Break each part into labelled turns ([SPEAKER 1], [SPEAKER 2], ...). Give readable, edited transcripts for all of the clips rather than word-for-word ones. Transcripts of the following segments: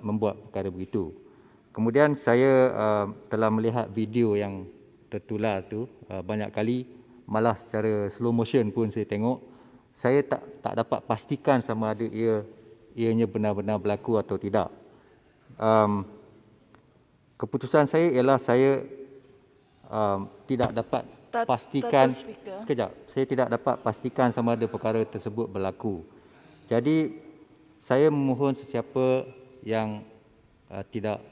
[SPEAKER 1] membuat perkara begitu. Kemudian saya telah melihat video yang tertular tu banyak kali, malah secara slow motion pun saya tengok. Saya tak dapat pastikan sama ada ianya benar-benar berlaku atau tidak. Keputusan saya ialah saya tidak dapat pastikan. Sekejap, saya tidak dapat pastikan sama ada perkara tersebut berlaku. Jadi saya memohon sesiapa yang tidak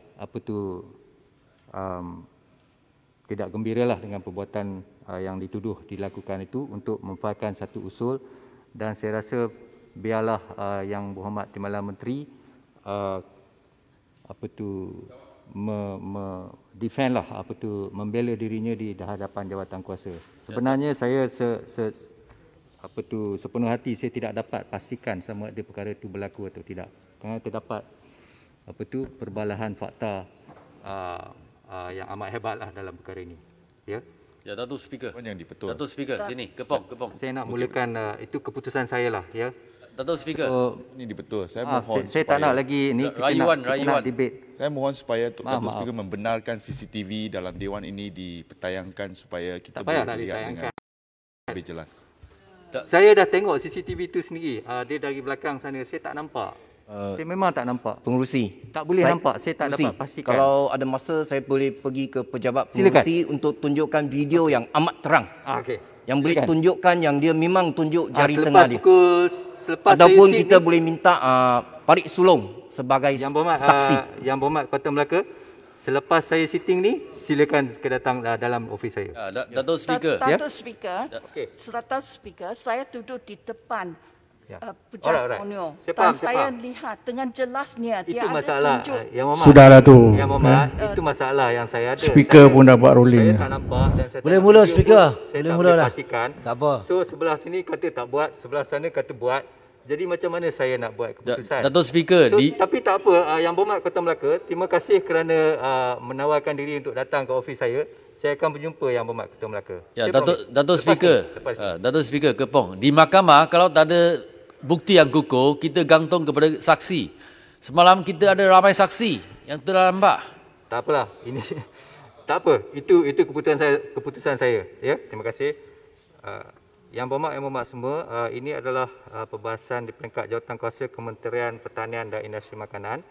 [SPEAKER 1] tidak gembiralah dengan perbuatan yang dituduh dilakukan itu untuk memfailkan satu usul, dan saya rasa biarlah Yang Berhormat Timbalan Menteri defend lah membela dirinya di hadapan jawatan kuasa. Sebenarnya saya sepenuh hati saya tidak dapat pastikan sama ada perkara itu berlaku atau tidak, kerana terdapat perbalahan fakta yang amat hebatlah dalam perkara ini. Ya.
[SPEAKER 2] Ya, Datuk Speaker.
[SPEAKER 3] Yang dibetul.
[SPEAKER 2] Datuk Speaker, sini, kepong.
[SPEAKER 1] Saya nak mulakan itu keputusan saya lah, ya.
[SPEAKER 2] Datuk Speaker.
[SPEAKER 3] Ini dibetul. Saya mohon
[SPEAKER 1] saya tak nak lagi ni
[SPEAKER 2] rayuan.
[SPEAKER 1] nak debate.
[SPEAKER 3] Saya mohon supaya Datuk Speaker membenarkan CCTV dalam Dewan ini dipetayangkan supaya kita boleh lihat dengan lebih jelas.
[SPEAKER 1] Saya dah tengok CCTV itu sendiri. Dia dari belakang sana, saya tak nampak. Saya memang tak nampak.
[SPEAKER 4] Pengerusi.
[SPEAKER 1] Tak boleh nampak, saya tak dapat pastikan.
[SPEAKER 4] Kalau ada masa, saya boleh pergi ke pejabat pengerusi untuk tunjukkan video yang amat terang.
[SPEAKER 1] Okey.
[SPEAKER 4] Yang boleh tunjukkan yang dia memang tunjuk jari
[SPEAKER 1] selepas
[SPEAKER 4] tengah dia.
[SPEAKER 1] Selepas
[SPEAKER 4] ataupun kita boleh minta Parik Sulong sebagai saksi.
[SPEAKER 1] Yang Berhormat Kota Melaka, selepas saya sitting ni, silakan datang dalam ofis saya.
[SPEAKER 2] Datuk Speaker.
[SPEAKER 5] Datuk Speaker, saya duduk di depan pejabat UNIO dan saya lihat dengan jelasnya dia ada
[SPEAKER 1] masalah,
[SPEAKER 5] tunjuk.
[SPEAKER 6] Sudahlah tu.
[SPEAKER 1] Yang Berhormat, itu masalah yang saya ada.
[SPEAKER 6] Speaker pun dah buat rolling.
[SPEAKER 1] Saya tak nampak dan saya
[SPEAKER 7] boleh mula Speaker.
[SPEAKER 1] Boleh mula dah. Tak
[SPEAKER 7] apa.
[SPEAKER 1] So sebelah sini kata tak buat, sebelah sana kata buat. Jadi macam mana saya nak buat keputusan?
[SPEAKER 2] Datuk Speaker,
[SPEAKER 1] tapi tak apa, Yang Berhormat Kota Melaka, terima kasih kerana menawarkan diri untuk datang ke ofis saya. Saya akan berjumpa Yang Berhormat Kota Melaka.
[SPEAKER 2] Ya, Datuk Speaker. Datuk Speaker, kepong. Di mahkamah kalau tak ada bukti yang kukuh, kita gantung kepada saksi. Semalam kita ada ramai saksi yang terlambat.
[SPEAKER 1] Tak apalah, ini tak apa. Itu keputusan saya. Ya, terima kasih. Yang Berhormat semua, ini adalah perbahasan di peringkat Jawatankuasa Kementerian Pertanian dan Industri Makanan.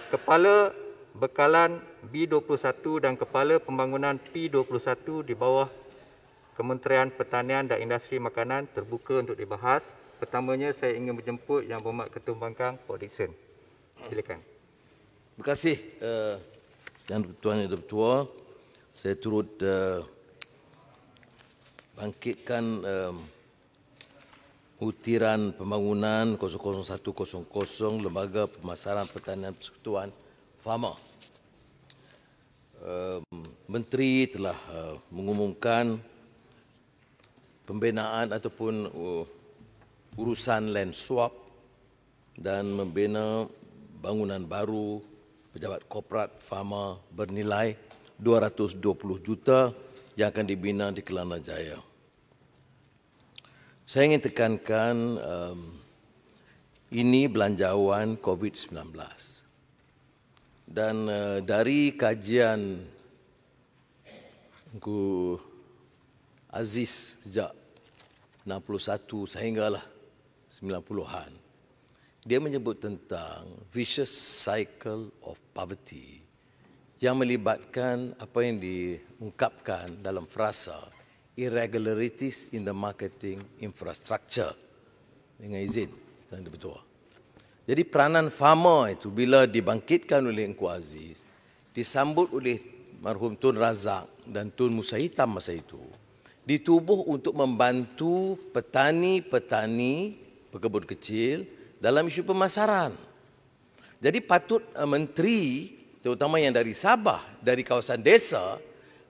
[SPEAKER 1] Kepala Bekalan B21 dan Kepala Pembangunan P21 di bawah Kementerian Pertanian dan Industri Makanan terbuka untuk dibahas. Pertamanya saya ingin menjemput Yang Berhormat Ketua Pembangkang, Pak Dickson. Silakan.
[SPEAKER 8] Terima kasih Yang Tuan Yang Bertua. Saya turut bangkitkan utiran pembangunan 00100 Lembaga Pemasaran Pertanian Persekutuan Farmer. Menteri telah mengumumkan pembinaan ataupun urusan land swap dan membina bangunan baru pejabat korporat farmer bernilai 220 juta yang akan dibina di Kelana Jaya. Saya ingin tekankan ini belanjawan COVID-19. Dan dari kajian Engku Aziz sejak 61 sehinggalah 90-an, dia menyebut tentang vicious cycle of poverty yang melibatkan apa yang diungkapkan dalam frasa irregularities in the marketing infrastructure. Dengan izin Tuan Ketua. Jadi peranan farmer itu bila dibangkitkan oleh Engku Aziz, disambut oleh marhum Tun Razak dan Tun Musa Hitam masa itu, ditubuh untuk membantu petani-petani pekebun kecil dalam isu pemasaran. Jadi patut menteri, terutama yang dari Sabah, dari kawasan desa,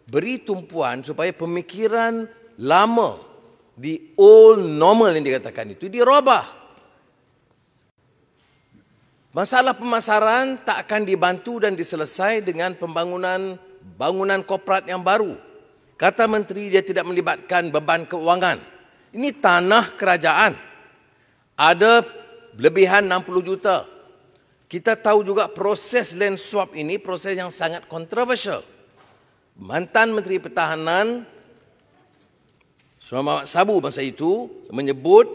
[SPEAKER 8] beri tumpuan supaya pemikiran lama, the old normal yang dikatakan itu dirubah. Masalah pemasaran tak akan dibantu dan diselesai dengan bangunan korporat yang baru. Kata menteri, dia tidak melibatkan beban keuangan. Ini tanah kerajaan. Ada lebihan 60 juta. kita tahu juga proses land swap ini proses yang sangat kontroversial. Mantan Menteri Pertahanan Muhammad Sabu masa itu menyebut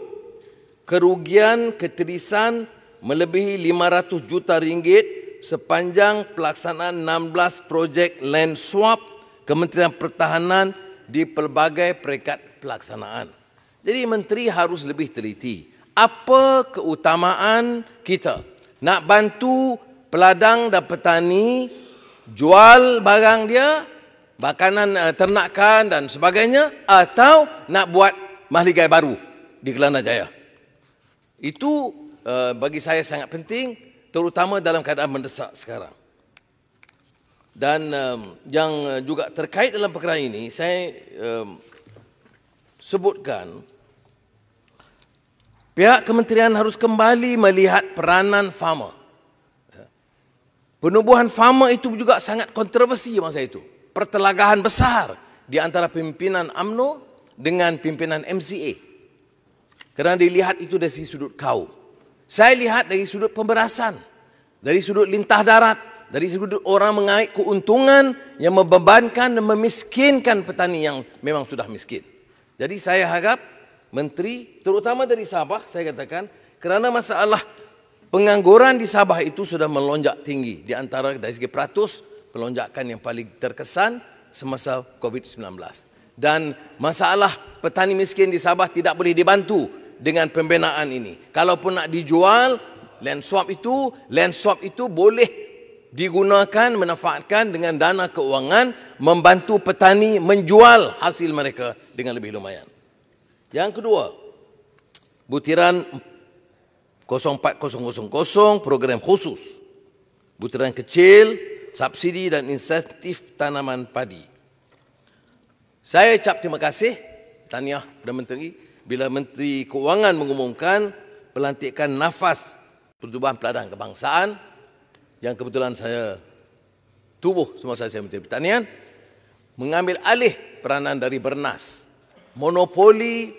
[SPEAKER 8] kerugian ketirisan melebihi 500 juta ringgit sepanjang pelaksanaan 16 projek land swap Kementerian Pertahanan di pelbagai peringkat pelaksanaan. Jadi menteri harus lebih teliti. Apa keutamaan kita? Nak bantu peladang dan petani jual barang dia, makanan ternakan dan sebagainya, atau nak buat mahligai baru di Kelana Jaya. Itu bagi saya sangat penting, terutama dalam keadaan mendesak sekarang. Dan yang juga terkait dalam perkara ini, saya sebutkan pihak kementerian harus kembali melihat peranan farmer. Penubuhan farmer itu juga sangat kontroversi masa itu. Pertelagahan besar di antara pimpinan UMNO dengan pimpinan MCA. Kerana dilihat itu dari sudut kaum. Saya lihat dari sudut pemberasan, dari sudut lintah darat, dari sudut orang mengaik keuntungan yang membebankan dan memiskinkan petani yang memang sudah miskin. Jadi saya harap menteri, terutama dari Sabah, saya katakan, kerana masalah pengangguran di Sabah itu sudah melonjak tinggi. Di antara dari segi peratus, pelonjakan yang paling terkesan semasa COVID-19. Dan masalah petani miskin di Sabah tidak boleh dibantu dengan pembinaan ini. Kalaupun nak dijual, land swap itu boleh digunakan, manfaatkan dengan dana keuangan, membantu petani menjual hasil mereka dengan lebih lumayan. Yang kedua, butiran 04000 program khusus. Butiran kecil, subsidi dan insentif tanaman padi. Saya ucap terima kasih, tahniah kepada Menteri, bila Menteri Keuangan mengumumkan pelantikan nafas Pertubuhan Peladang Kebangsaan, yang kebetulan saya tubuh semasa saya Menteri Pertanian, mengambil alih peranan dari Bernas. Monopoli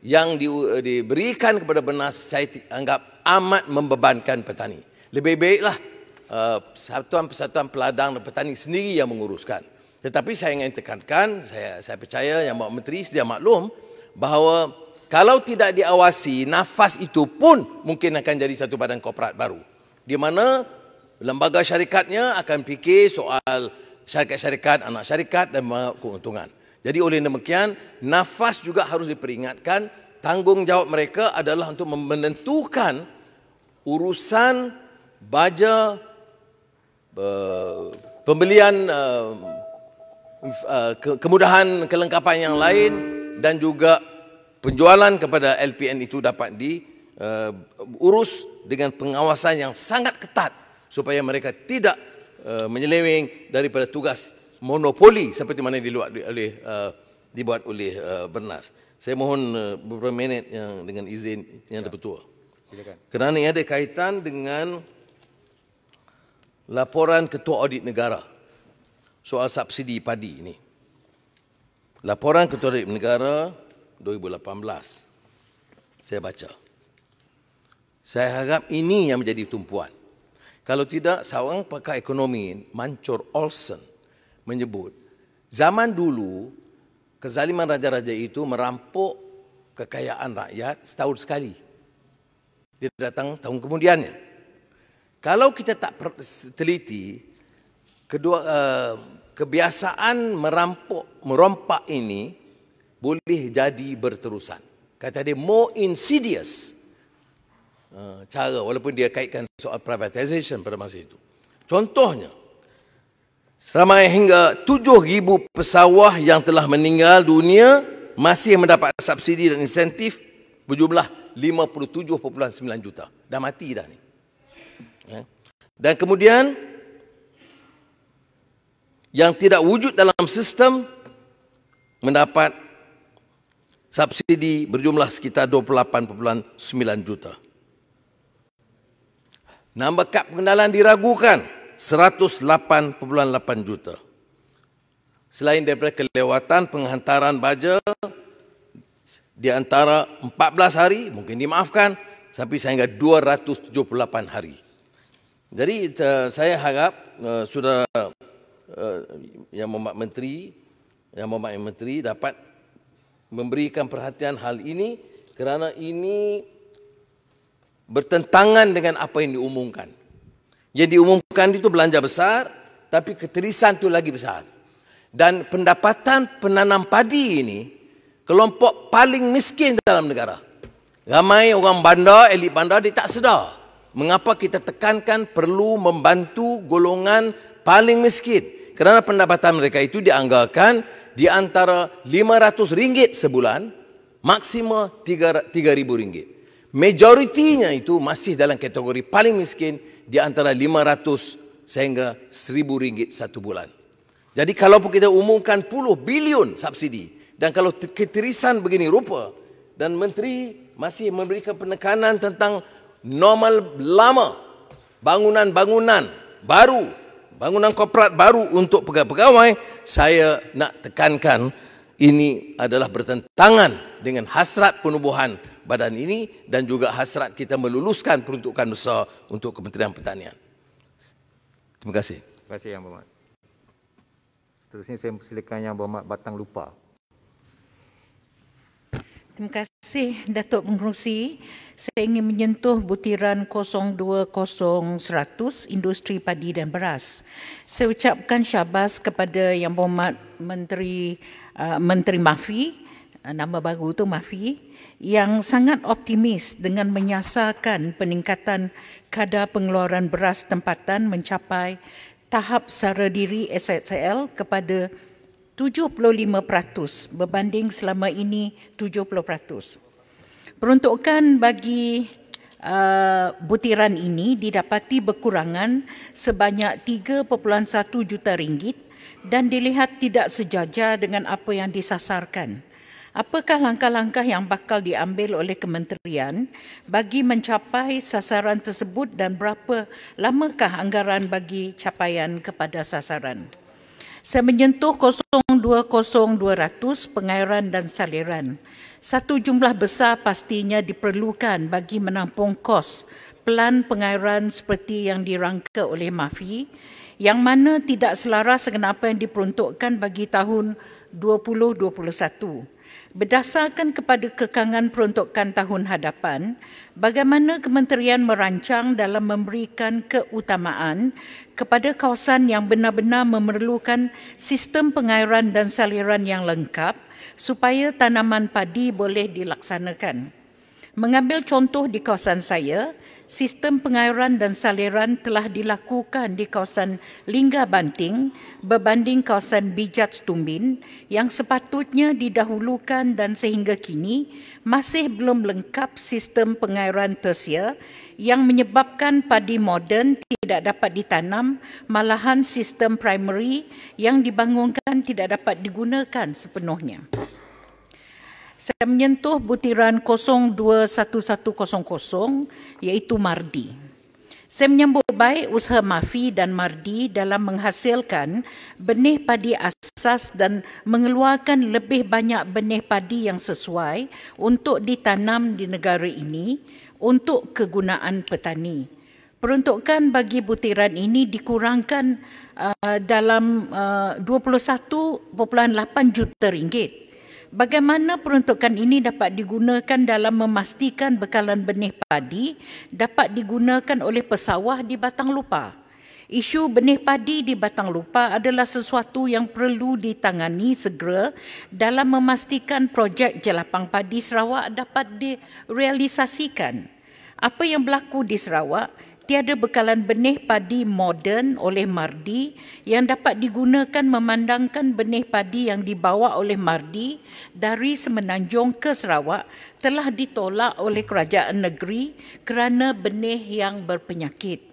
[SPEAKER 8] yang diberikan kepada Bernas saya anggap amat membebankan petani. Lebih baiklah persatuan peladang dan petani sendiri yang menguruskan. Tetapi saya ingin tekankan, saya percaya yang Bapak Menteri sedia maklum bahawa kalau tidak diawasi, nafas itu pun mungkin akan jadi satu badan korporat baru. Di mana lembaga syarikatnya akan fikir soal syarikat-syarikat, anak syarikat dan keuntungan. Jadi oleh demikian, nafas juga harus diperingatkan, tanggungjawab mereka adalah untuk menentukan urusan baja, pembelian kemudahan kelengkapan yang lain dan juga penjualan kepada LPN itu dapat diurus dengan pengawasan yang sangat ketat supaya mereka tidak menyeleweng daripada tugas monopoli seperti mana dibuat oleh Bernas. Saya mohon beberapa minit yang dengan izin yang Ketua. Kerana ia ada kaitan dengan laporan Ketua Audit Negara soal subsidi padi ini. Laporan Ketua Audit Negara 2018. Saya baca. Saya harap ini yang menjadi tumpuan. Kalau tidak, seorang pakar ekonomi, Mancur Olsen, menyebut, zaman dulu, kezaliman raja-raja itu merampok kekayaan rakyat setahun sekali. Dia datang tahun kemudiannya. Kalau kita tak teliti, kebiasaan merompak ini boleh jadi berterusan. Kata dia more insidious cara, walaupun dia kaitkan soal privatization pada masa itu. Contohnya, seramai hingga 7,000 pesawah yang telah meninggal dunia masih mendapat subsidi dan insentif berjumlah 57.9 juta. Dah mati dah ni. Dan kemudian yang tidak wujud dalam sistem mendapat subsidi berjumlah sekitar 28.9 juta. Nombor kad pengenalan diragukan 108.8 juta. Selain daripada kelewatan penghantaran baja di antara 14 hari, mungkin dimaafkan, sampai sehingga 278 hari. Jadi saya harap saudara Yang Berhormat Menteri dapat memberikan perhatian hal ini kerana ini bertentangan dengan apa yang diumumkan. Yang diumumkan itu belanja besar, tapi keterisan itu lagi besar. Dan pendapatan penanam padi ini kelompok paling miskin dalam negara. Ramai orang bandar, elit bandar, dia tak sedar mengapa kita tekankan perlu membantu golongan paling miskin. Kerana pendapatan mereka itu dianggarkan di antara RM500 sebulan, maksimal RM3,000. Majoritinya itu masih dalam kategori paling miskin di antara RM500 sehingga RM1,000 satu bulan. Jadi kalau kita umumkan puluh bilion subsidi dan kalau keterisan begini rupa dan menteri masih memberikan penekanan tentang normal lama, bangunan-bangunan baru, bangunan korporat baru untuk pegawai-pegawai, saya nak tekankan ini adalah bertentangan dengan hasrat penubuhan badan ini dan juga hasrat kita meluluskan peruntukan besar untuk Kementerian Pertanian. Terima kasih.
[SPEAKER 1] Terima kasih Yang Berhormat. Seterusnya saya persilakan Yang Berhormat Batang Lupa.
[SPEAKER 5] Terima kasih Datuk Pengerusi. Saya ingin menyentuh butiran 020-100 industri padi dan beras. Saya ucapkan syabas kepada Yang Berhormat Menteri Mafi, nama baru itu Mafi, yang sangat optimis dengan menyasarkan peningkatan kadar pengeluaran beras tempatan mencapai tahap sara diri SSL kepada 75% berbanding selama ini 70%. Peruntukan bagi butiran ini didapati berkurangan sebanyak 3.1 juta ringgit dan dilihat tidak sejajar dengan apa yang disasarkan. Apakah langkah-langkah yang bakal diambil oleh kementerian bagi mencapai sasaran tersebut dan berapa lamakah anggaran bagi capaian kepada sasaran? Saya menyentuh 020-200 pengairan dan saliran. Satu jumlah besar pastinya diperlukan bagi menampung kos pelan pengairan seperti yang dirangka oleh Mafi, yang mana tidak selaras dengan apa yang diperuntukkan bagi tahun 2021. Berdasarkan kepada kekangan peruntukan tahun hadapan, bagaimana kementerian merancang dalam memberikan keutamaan kepada kawasan yang benar-benar memerlukan sistem pengairan dan saliran yang lengkap supaya tanaman padi boleh dilaksanakan. Mengambil contoh di kawasan saya, sistem pengairan dan saliran telah dilakukan di kawasan Lingga Banting berbanding kawasan Bijat Tumbin yang sepatutnya didahulukan dan sehingga kini masih belum lengkap sistem pengairan tersier yang menyebabkan padi moden tidak dapat ditanam, malahan sistem primary yang dibangunkan tidak dapat digunakan sepenuhnya. Saya menyentuh butiran 021100 iaitu Mardi. Saya menyambut baik usaha Mafi dan Mardi dalam menghasilkan benih padi asas dan mengeluarkan lebih banyak benih padi yang sesuai untuk ditanam di negara ini untuk kegunaan petani. Peruntukan bagi butiran ini dikurangkan dalam 21.8 juta ringgit. Bagaimana peruntukan ini dapat digunakan dalam memastikan bekalan benih padi dapat digunakan oleh pesawah di Batang Lupa? Isu benih padi di Batang Lupa adalah sesuatu yang perlu ditangani segera dalam memastikan projek jelapang padi Sarawak dapat direalisasikan. Apa yang berlaku di Sarawak? Tiada bekalan benih padi moden oleh Mardi yang dapat digunakan memandangkan benih padi yang dibawa oleh Mardi dari Semenanjung ke Sarawak telah ditolak oleh kerajaan negeri kerana benih yang berpenyakit.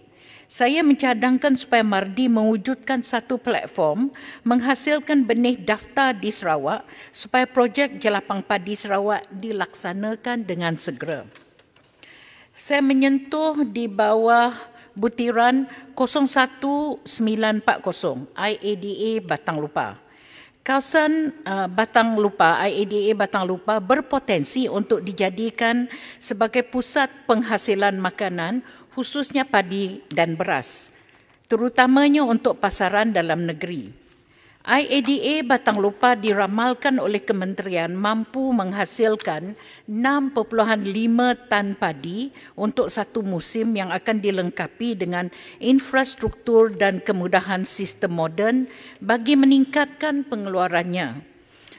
[SPEAKER 5] Saya mencadangkan supaya Mardi mewujudkan satu platform menghasilkan benih daftar di Sarawak supaya projek jelapang padi Sarawak dilaksanakan dengan segera. Saya menyentuh di bawah butiran 01940 IADA Batang Lupa. Kawasan Batang Lupa, IADA Batang Lupa berpotensi untuk dijadikan sebagai pusat penghasilan makanan khususnya padi dan beras, terutamanya untuk pasaran dalam negeri. IADA Batang Lupa diramalkan oleh kementerian mampu menghasilkan 6.5 tan padi untuk satu musim yang akan dilengkapi dengan infrastruktur dan kemudahan sistem moden bagi meningkatkan pengeluarannya.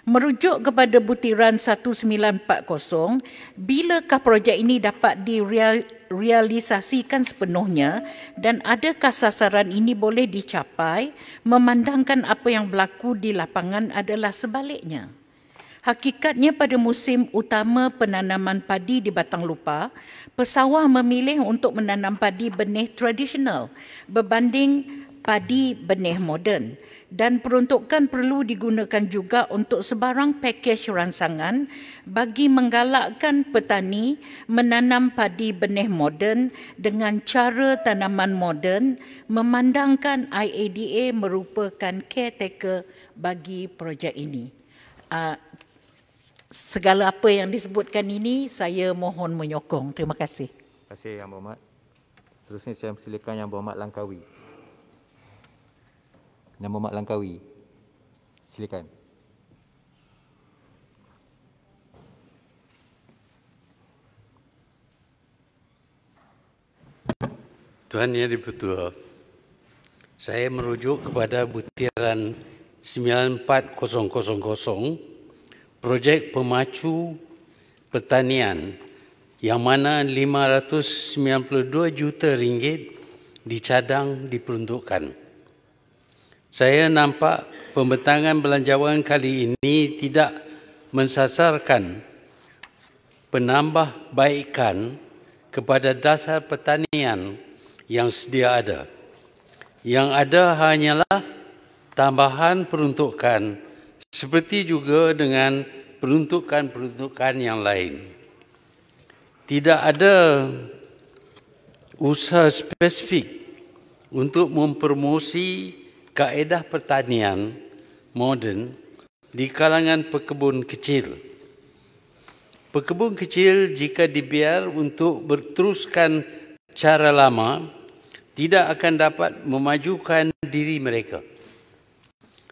[SPEAKER 5] Merujuk kepada butiran 1940, bilakah projek ini dapat direalisasikan sepenuhnya dan adakah sasaran ini boleh dicapai memandangkan apa yang berlaku di lapangan adalah sebaliknya? Hakikatnya pada musim utama penanaman padi di Batang Lupa, pesawah memilih untuk menanam padi benih tradisional berbanding padi benih moden. Dan peruntukan perlu digunakan juga untuk sebarang pakej rangsangan bagi menggalakkan petani menanam padi benih moden dengan cara tanaman moden, memandangkan IADA merupakan caretaker bagi projek ini. Segala apa yang disebutkan ini saya mohon menyokong. Terima kasih.
[SPEAKER 1] Terima kasih Yang Berhormat. Seterusnya saya persilakan Yang Berhormat Langkawi. Yang Berhormat Langkawi, silakan.
[SPEAKER 6] Tuan Yang Dipertua, saya merujuk kepada butiran 94000, projek pemacu pertanian yang mana RM592 juta dicadang diperuntukkan. Saya nampak pembentangan belanjawan kali ini tidak mensasarkan penambahbaikan kepada dasar pertanian yang sedia ada. Yang ada hanyalah tambahan peruntukan seperti juga dengan peruntukan-peruntukan yang lain. Tidak ada usaha spesifik untuk mempromosi kaedah pertanian moden di kalangan pekebun kecil. Pekebun kecil jika dibiar untuk berteruskan cara lama, tidak akan dapat memajukan diri mereka.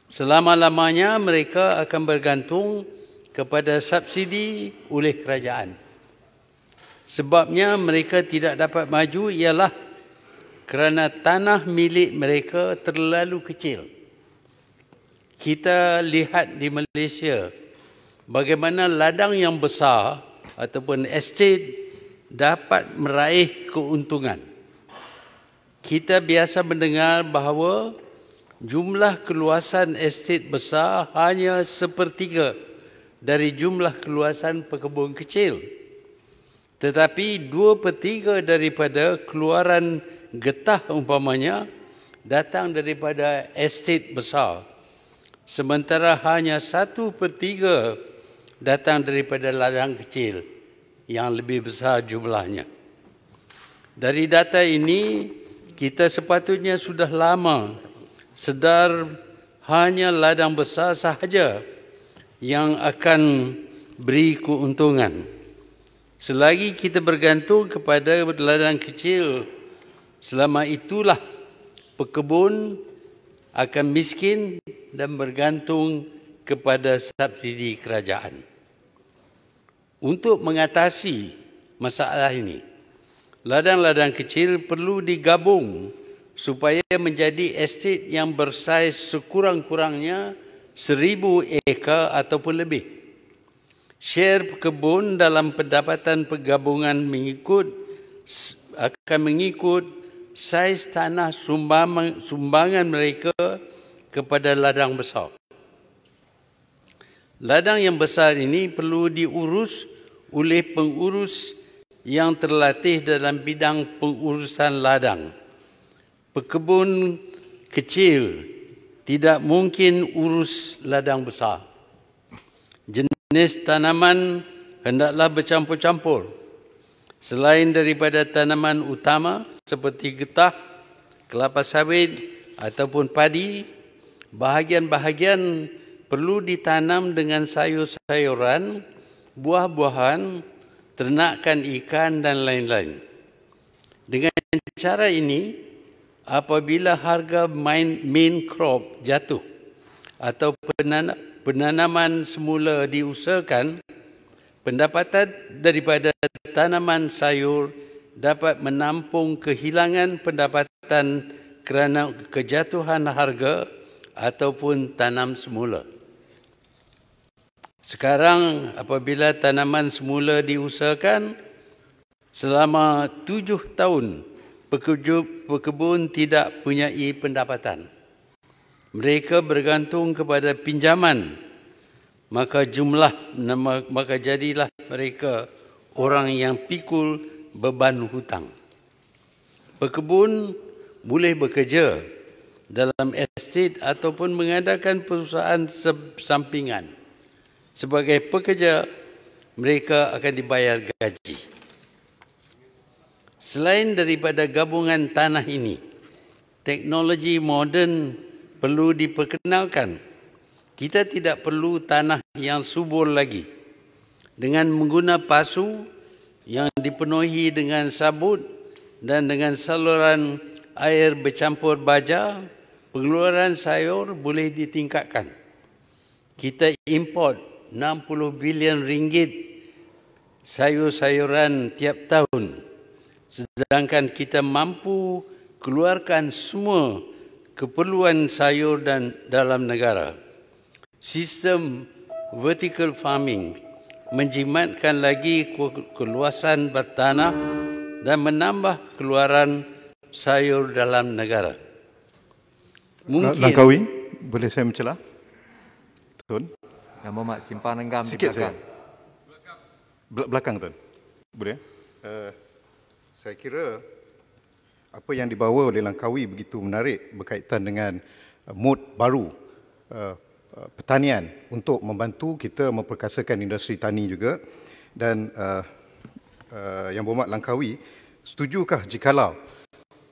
[SPEAKER 6] Selama-lamanya mereka akan bergantung kepada subsidi oleh kerajaan. Sebabnya mereka tidak dapat maju ialah kerana tanah milik mereka terlalu kecil. Kita lihat di Malaysia bagaimana ladang yang besar ataupun estate dapat meraih keuntungan. Kita biasa mendengar bahawa jumlah keluasan estate besar hanya 1/3 dari jumlah keluasan pekebun kecil. Tetapi 2/3 daripada keluaran getah umpamanya datang daripada estate besar. Sementara hanya 1/3 datang daripada ladang kecil yang lebih besar jumlahnya. Dari data ini, kita sepatutnya sudah lama sedar hanya ladang besar sahaja yang akan beri keuntungan. Selagi kita bergantung kepada ladang kecil, selama itulah pekebun akan miskin dan bergantung kepada subsidi kerajaan. Untuk mengatasi masalah ini, ladang-ladang kecil perlu digabung supaya menjadi estate yang bersaiz sekurang-kurangnya 1000 ekar ataupun lebih. Share pekebun dalam pendapatan penggabungan akan mengikut saiz tanah sumbangan mereka kepada ladang besar. Ladang yang besar ini perlu diurus oleh pengurus yang terlatih dalam bidang pengurusan ladang. Pekebun kecil tidak mungkin urus ladang besar. Jenis tanaman hendaklah bercampur-campur. Selain daripada tanaman utama seperti getah, kelapa sawit ataupun padi, bahagian-bahagian perlu ditanam dengan sayur-sayuran, buah-buahan, ternakan ikan dan lain-lain. Dengan cara ini, apabila harga main crop jatuh atau penanaman semula diusahakan, pendapatan daripada tanaman sayur dapat menampung kehilangan pendapatan kerana kejatuhan harga ataupun tanam semula. Sekarang apabila tanaman semula diusahakan, selama 7 tahun pekebun tidak punyai pendapatan. Mereka bergantung kepada pinjaman, maka jadilah mereka orang yang pikul beban hutang. Pekebun boleh bekerja dalam estate ataupun mengadakan perusahaan sampingan. Sebagai pekerja, mereka akan dibayar gaji. Selain daripada gabungan tanah ini, teknologi moden perlu diperkenalkan. Kita tidak perlu tanah yang subur lagi. Dengan menggunakan pasu yang dipenuhi dengan sabut dan dengan saluran air bercampur baja, pengeluaran sayur boleh ditingkatkan. Kita import 60 bilion ringgit sayur-sayuran tiap tahun, sedangkan kita mampu keluarkan semua keperluan sayur dan dalam negara. Sistem vertical farming menjimatkan lagi keluasan bertanah dan menambah keluaran sayur dalam negara.
[SPEAKER 7] Mungkin Langkawi, boleh saya mencelah? Tuan.
[SPEAKER 1] Yang Mohd simpan enggam di
[SPEAKER 7] Sikit
[SPEAKER 1] belakang.
[SPEAKER 7] Belakang Tuan. Boleh? Saya kira apa yang dibawa oleh Langkawi begitu menarik berkaitan dengan mod baru pertanian untuk membantu kita memperkasakan industri tani juga. Dan Yang Berhormat Langkawi, setujukah jikalau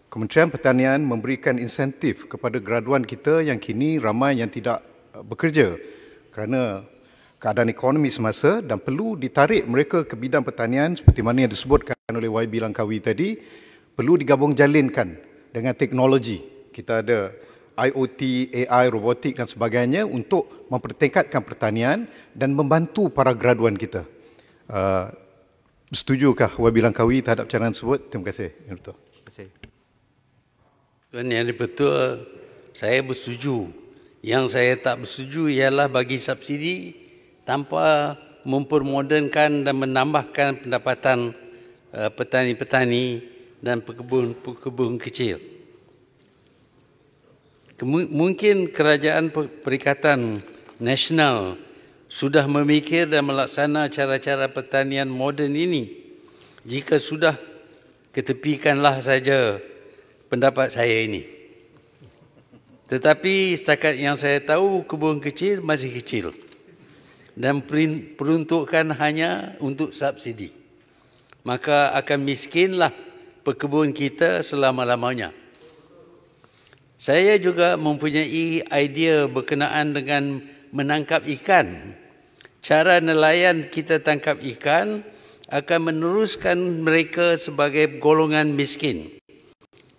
[SPEAKER 7] Kementerian Pertanian memberikan insentif kepada graduan kita yang kini ramai yang tidak bekerja kerana keadaan ekonomi semasa dan perlu ditarik mereka ke bidang pertanian seperti mana yang disebutkan oleh YB Langkawi tadi, perlu digabung jalinkan dengan teknologi. Kita ada IoT, AI, robotik dan sebagainya untuk mempertingkatkan pertanian dan membantu para graduan kita. Setujukah YB Langkawi terhadap cadangan tersebut? Terima kasih. Yang betul.
[SPEAKER 1] Terima kasih.
[SPEAKER 6] Tuan, yang betul, saya bersetuju. Yang saya tak bersetuju ialah bagi subsidi tanpa mempermodernkan dan menambahkan pendapatan petani-petani dan pekebun kecil. Mungkin Kerajaan Perikatan Nasional sudah memikir dan melaksana cara-cara pertanian moden ini. Jika sudah, ketepikanlah saja pendapat saya ini. Tetapi setakat yang saya tahu, kebun kecil masih kecil dan peruntukan hanya untuk subsidi. Maka akan miskinlah pekebun kita selama-lamanya. Saya juga mempunyai idea berkenaan dengan menangkap ikan. Cara nelayan kita tangkap ikan akan meneruskan mereka sebagai golongan miskin.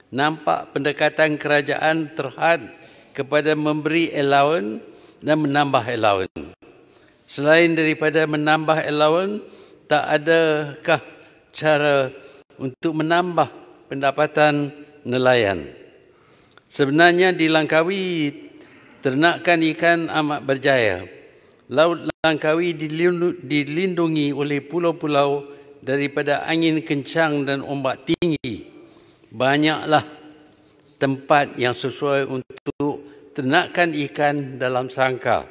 [SPEAKER 6] Nampak pendekatan kerajaan terhad kepada memberi allowance dan menambah allowance. Selain daripada menambah allowance, tak adakah cara untuk menambah pendapatan nelayan? Sebenarnya di Langkawi, ternakan ikan amat berjaya. Laut Langkawi dilindungi oleh pulau-pulau daripada angin kencang dan ombak tinggi. Banyaklah tempat yang sesuai untuk ternakan ikan dalam sangkar.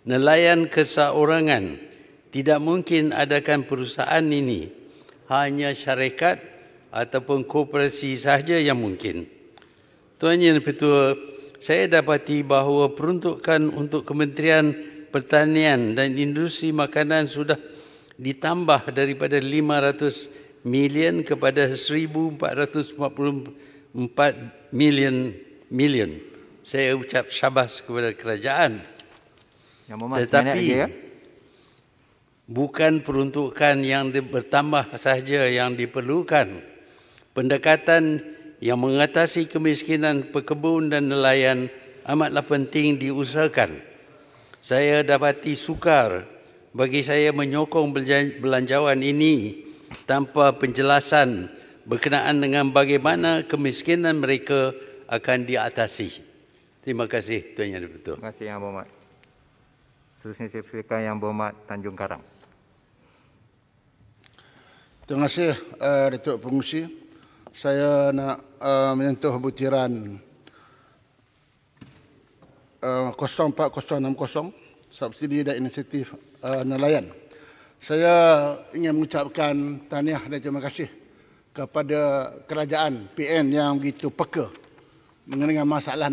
[SPEAKER 6] Nelayan keseorangan tidak mungkin adakan perusahaan ini. Hanya syarikat ataupun koperasi sahaja yang mungkin. Tuan Yang Pertua, saya dapati bahawa peruntukan untuk Kementerian Pertanian dan Industri Makanan sudah ditambah daripada 500 million kepada 1,444 million. Saya ucap syabas kepada kerajaan.
[SPEAKER 1] Yang Mohd
[SPEAKER 6] tetapi
[SPEAKER 1] ya?
[SPEAKER 6] bukan peruntukan yang bertambah sahaja yang diperlukan. Pendekatan yang mengatasi kemiskinan pekebun dan nelayan amatlah penting diusahakan. Saya dapati sukar bagi saya menyokong belanjawan ini tanpa penjelasan berkenaan dengan bagaimana kemiskinan mereka akan diatasi. Terima kasih Tuan Yang Dipertua.
[SPEAKER 1] Terima kasih Yang Berhormat. Seterusnya saya persilakan Yang Berhormat Tanjung Karang.
[SPEAKER 9] Terima kasih Datuk Pengerusi. Saya nak menyentuh butiran 04060 subsidi dan inisiatif nelayan. Saya ingin mengucapkan tahniah dan terima kasih kepada kerajaan PN yang begitu peka mengenai masalah